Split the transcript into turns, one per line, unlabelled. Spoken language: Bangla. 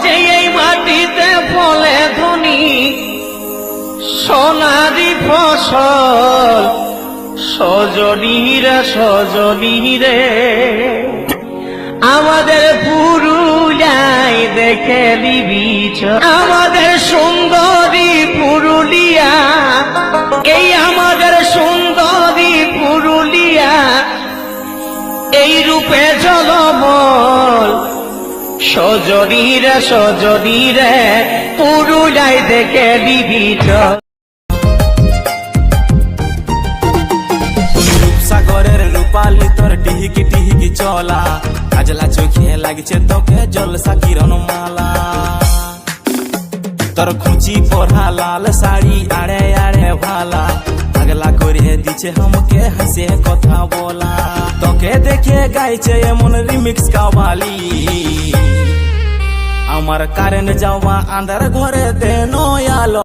যে এই মাটিতে ফলে ধনী সোনারি ফসল সজনীরা সজনীরে আমাদের পুরুলিয়ায় দেখে নিবি আমাদের সুন্দরী পুরুলিয়া এই আমাদের সুন্দরী পুরুলিয়া এই রূপে জলমল সজনীরা সজনীরে পুরুলিয়ায় দেখে নিবি
সাগরের রূপালি তোর টিহিকি টিহিকি চলা কাজলা চোখে লাগছে তোকে জলসা কিরণ মালা তোর খুঁচি পরা লাল শাড়ি আড়ে আড়ে ভালা পাগলা করে দিছে हमके হাসে কথা বলা তোকে দেখে গাইছে এমন রিমিক্স কাওয়ালি আমার কারেন্ট যাওয়া আন্ধার ঘরে দেন আলো